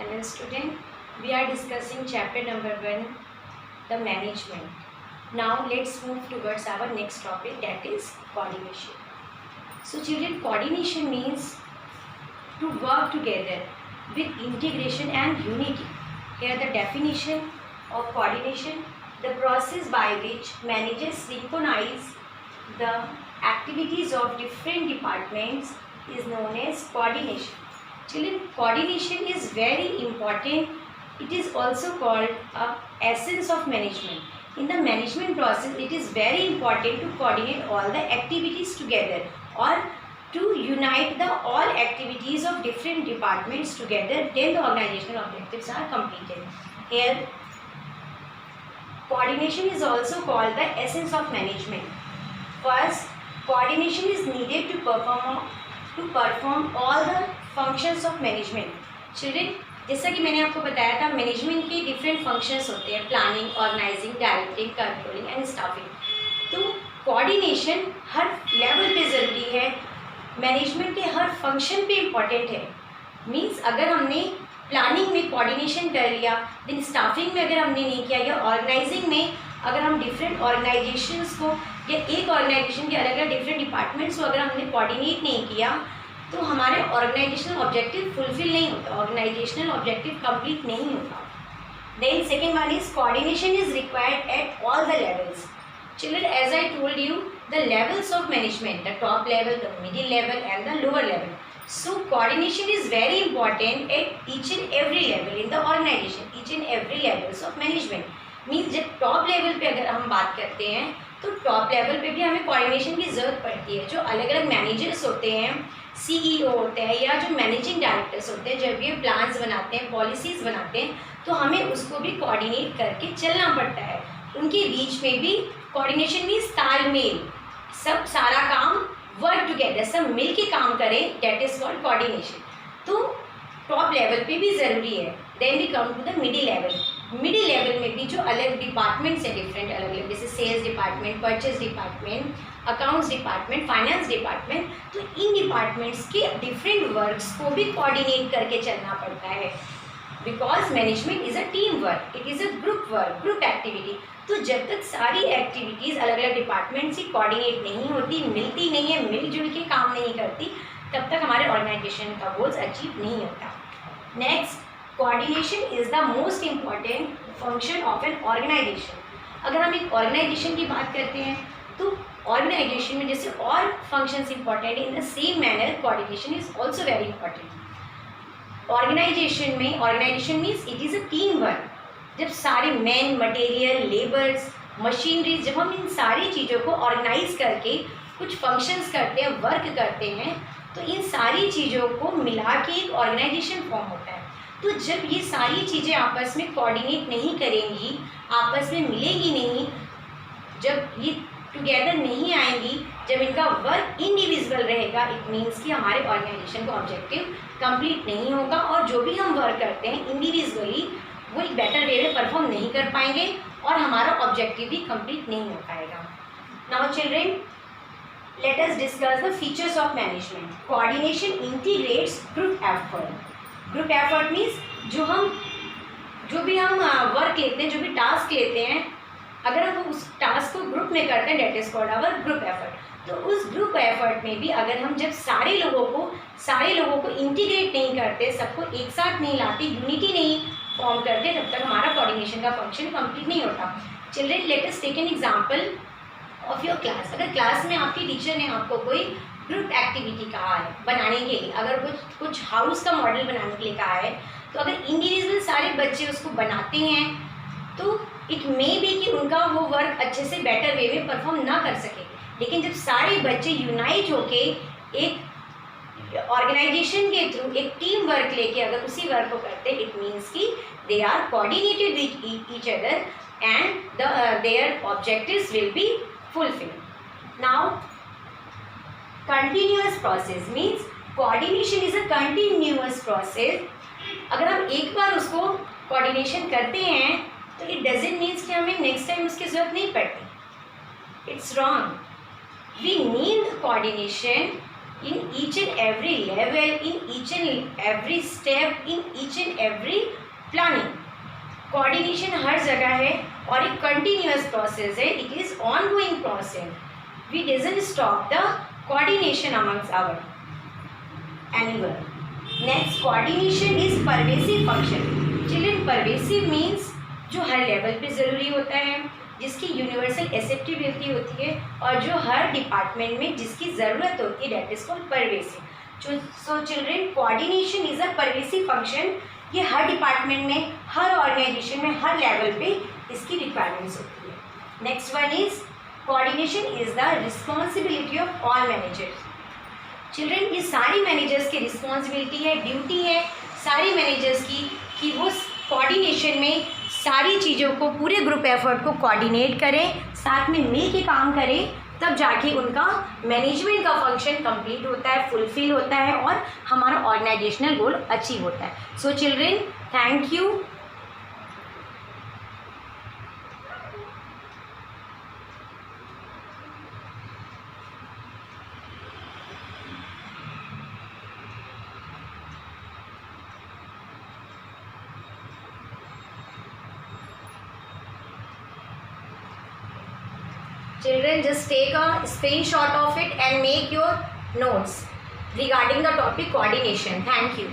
Hello student, we are discussing chapter number 1, the management. Now let's move towards our next topic, that is coordination. So children, coordination means to work together with integration and unity. Here the definition of coordination, the process by which managers synchronize the activities of different departments is known as coordination. Children, coordination is very important. It is also called a essence of management. In the management process, it is very important to coordinate all the activities together or to unite the all activities of different departments together. Then the organizational objectives are completed. Here, coordination is also called the essence of management. First, coordination is needed to perform all the functions of management. Children, जैसा कि मैंने आपको बताया था, management के different functions होते हैं, planning, organizing, directing, controlling and staffing. तो कोऑर्डिनेशन हर लेवल पे ज़रूरी है, मैनेजमेंट के हर फंक्शन पे इम्पॉर्टेंट है. मीन्स अगर हमने प्लानिंग में कोऑर्डिनेशन कर लिया, देन स्टाफिंग में अगर हमने नहीं किया, या ऑर्गेनाइजिंग में अगर हम डिफरेंट ऑर्गेनाइजेशंस को या एक ऑर्गेनाइजेशन के अलग अलग डिफरेंट डिपार्टमेंट्स को अगर हमने कोऑर्डिनेट नहीं किया, तो हमारे ऑर्गेनाइजेशनल ऑब्जेक्टिव फुलफिल नहीं होता, ऑर्गेनाइजेशनल ऑब्जेक्टिव कंप्लीट नहीं होता. Then second one is coordination is required at all the levels. Children, as I told you, the levels of management, the top level, the middle level and the lower level. So coordination is very important at each and every level in the organization, each and every levels of management. Means जब top level पे अगर हम बात करते हैं तो top level पे भी हमें कोऑर्डिनेशन की ज़रूरत पड़ती है. जो अलग अलग मैनेजर्स होते हैं, CEO होते हैं, या जो मैनेजिंग डायरेक्टर्स होते हैं, जब ये प्लान्स बनाते हैं, पॉलिसीज़ बनाते हैं, तो हमें उसको भी कोऑर्डिनेट करके चलना पड़ता है. उनके बीच में भी कोऑर्डिनेशन मीन्स तालमेल, सब सारा काम वर्क टुगेदर, सब मिल के काम करें, डेट इज़ कॉल्ड कोऑर्डिनेशन. तो टॉप लेवल पे भी ज़रूरी है. Then we come to the middle level. Middle level में भी जो अलग डिपार्टमेंट्स हैं, डिफरेंट अलग अलग, जैसे sales department, purchase department, accounts department, finance department, तो इन डिपार्टमेंट्स के डिफरेंट वर्क्स को भी कोऑर्डिनेट करके चलना पड़ता है. Because management is a team work, it is a group work, group activity. तो जब तक सारी एक्टिविटीज़ अलग अलग डिपार्टमेंट से कोऑर्डिनेट नहीं होती, मिलती नहीं है, मिलजुल के काम नहीं करती, तब तक हमारे ऑर्गेनाइजेशन का गोल्स अचीव नहीं होता. Next, coordination is the most important function of an organization. अगर हम एक ऑर्गेनाइजेशन की बात करते हैं तो ऑर्गेनाइजेशन में जैसे और functions important, in the same manner coordination is also very important. Organization means it is a team work. जब सारे मैन, मटेरियल, लेबर्स, मशीनरी, जब हम इन सारी चीज़ों को ऑर्गेनाइज करके कुछ फंक्शंस करते हैं, वर्क करते हैं, तो इन सारी चीज़ों को मिला के एक ऑर्गेनाइजेशन फॉर्म होता है. तो जब ये सारी चीज़ें आपस में कोऑर्डिनेट नहीं करेंगी, आपस में मिलेंगी नहीं, जब ये टुगेदर नहीं आएंगी, जब इनका वर्क इंडिविजुअल रहेगा, इट मीन्स कि हमारे ऑर्गेनाइजेशन का ऑब्जेक्टिव कंप्लीट नहीं होगा, और जो भी हम वर्क करते हैं इंडिविजुअली वो एक बेटर वे में परफॉर्म नहीं कर पाएंगे और हमारा ऑब्जेक्टिव भी कंप्लीट नहीं हो पाएगा. Now children, let us discuss the features of management. Coordination integrates group effort. Group effort means जो भी हम वर्क लेते हैं, जो भी टास्क लेते हैं, अगर हम उस टास्क को ग्रुप में करते हैं, that is called our group effort. तो उस ग्रुप एफर्ट में भी अगर हम जब सारे लोगों को इंटीग्रेट नहीं करते, सबको एक साथ नहीं लाते, यूनिटी नहीं फॉर्म करते, तब तक हमारा कोऑर्डिनेशन का फंक्शन कंप्लीट नहीं होता. Children, let us take an example of your class. अगर क्लास में आपकी टीचर ने आपको कोई ग्रुप एक्टिविटी कहा है बनाने के लिए, अगर कुछ हाउस का मॉडल बनाने के लिए कहा है, तो अगर इंडिविजुअल सारे बच्चे उसको बनाते हैं तो इट मे बी कि उनका वो वर्क अच्छे से बेटर वे में परफॉर्म ना कर सके. लेकिन जब सारे बच्चे यूनाइट होके एक ऑर्गेनाइजेशन के थ्रू एक टीम वर्क लेके अगर उसी वर्क को करते, इट मीन्स कि they are coordinated with each other and their objectives will be fulfilled. Now, continuous process means coordination is a continuous process. अगर हम एक बार उसको कोऑर्डिनेशन करते हैं तो इट डजंट मीन्स कि हमें नेक्स्ट टाइम उसकी ज़रूरत नहीं पड़ती. It's wrong. We need coordination in each and every level, in each and every step, in each and every planning. Coordination हर जगह है और एक कंटिन्यूअस प्रोसेस है. It is ongoing process. We doesn't stop the coordination amongst our anywhere. Next, coordination is pervasive function. Children, pervasive means जो हर level पे ज़रूरी होता है, जिसकी यूनिवर्सल एक्सेप्टेबिलिटी होती है और जो हर डिपार्टमेंट में जिसकी ज़रूरत होती है, date is called pervasive. So children, coordination is a pervasive function. ये हर डिपार्टमेंट में, हर ऑर्गेनाइजेशन में, हर लेवल पे इसकी रिक्वायरमेंट्स होती है. Next one is coordination is the responsibility of all managers. Children, ये सारी मैनेजर्स की रिस्पॉन्सिबिलिटी है, ड्यूटी है सारी मैनेजर्स की कि वो कोऑर्डिनेशन में सारी चीज़ों को, पूरे ग्रुप एफर्ट को कोऑर्डिनेट करें, साथ में मिल के काम करें, तब जाके उनका मैनेजमेंट का फंक्शन कंप्लीट होता है, फुलफिल होता है और हमारा ऑर्गेनाइजेशनल गोल अचीव होता है. So children, thank you. Children, just take a screenshot of it and make your notes regarding the topic coordination. Thank you.